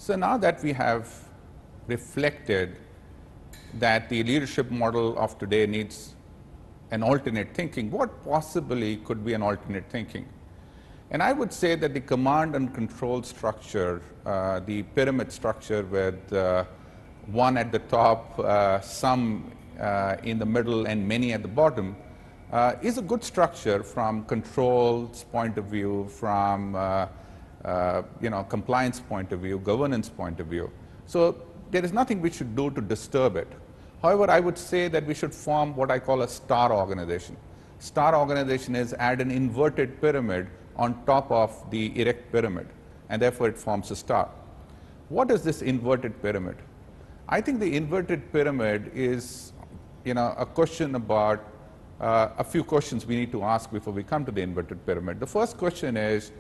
So now that we have reflected that the leadership model of today needs an alternate thinking, what possibly could be an alternate thinking? And I would say that the command and control structure, the pyramid structure with one at the top, some in the middle and many at the bottom, is a good structure from control's point of view, from compliance point of view, governance point of view. So there is nothing we should do to disturb it. However, I would say that we should form what I call a star organization. Star organization is add an inverted pyramid on top of the erect pyramid, and therefore it forms a star. What is this inverted pyramid? I think the inverted pyramid is a question about a few questions we need to ask before we come to the inverted pyramid. The first question is,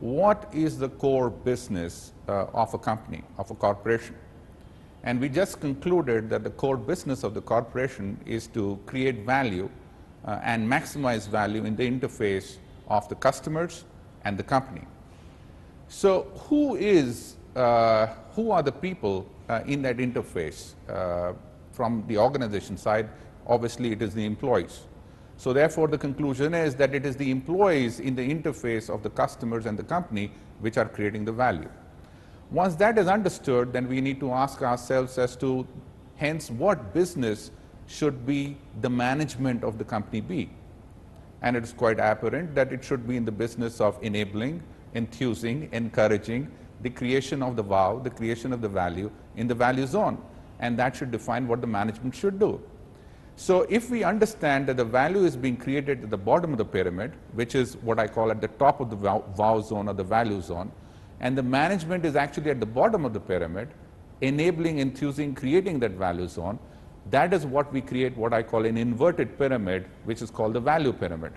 what is the core business of a company, of a corporation? And we just concluded that the core business of the corporation is to create value and maximize value in the interface of the customers and the company. So who are the people in that interface? From the organization side, obviously it is the employees. So therefore the conclusion is that it is the employees in the interface of the customers and the company which are creating the value. Once that is understood, then we need to ask ourselves as to, hence, what business should be the management of the company be? And it is quite apparent that it should be in the business of enabling, enthusing, encouraging the creation of the wow, the creation of the value in the value zone. And that should define what the management should do. So if we understand that the value is being created at the bottom of the pyramid, which is what I call at the top of the wow zone or the value zone, and the management is actually at the bottom of the pyramid, enabling, enthusing, creating that value zone, that is what we create what I call an inverted pyramid, which is called the value pyramid.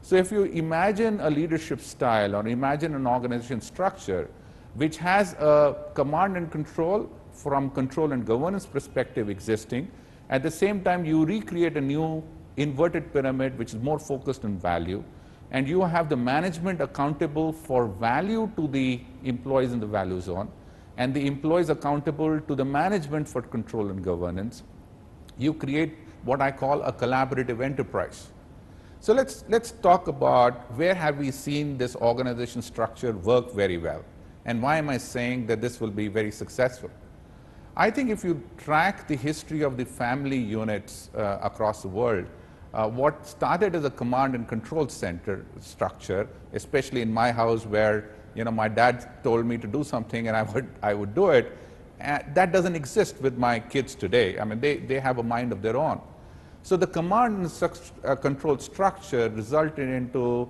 So if you imagine a leadership style or imagine an organization structure which has a command and control from control and governance perspective existing, at the same time you recreate a new inverted pyramid which is more focused on value, and you have the management accountable for value to the employees in the value zone, and the employees accountable to the management for control and governance, you create what I call a collaborative enterprise. So let's talk about where have we seen this organization structure work very well, and why am I saying that this will be very successful? I think if you track the history of the family units across the world, what started as a command and control center structure, especially in my house where my dad told me to do something and I would do it, that doesn't exist with my kids today. I mean, they have a mind of their own. So the command and control structure resulted into,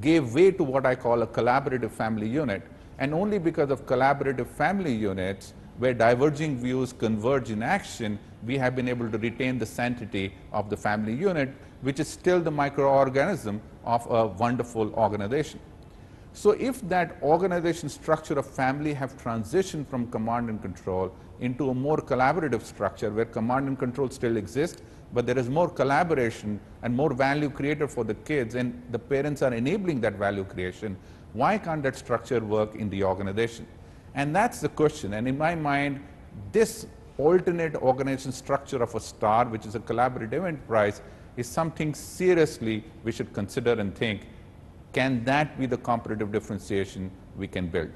gave way to what I call a collaborative family unit. And only because of collaborative family units where diverging views converge in action, we have been able to retain the sanctity of the family unit, which is still the microorganism of a wonderful organization. So if that organization structure of family have transitioned from command and control into a more collaborative structure where command and control still exist, but there is more collaboration and more value created for the kids, and the parents are enabling that value creation, why can't that structure work in the organization? And that's the question. And in my mind, this alternate organization structure of a star, which is a collaborative enterprise, is something seriously we should consider and think, can that be the competitive differentiation we can build?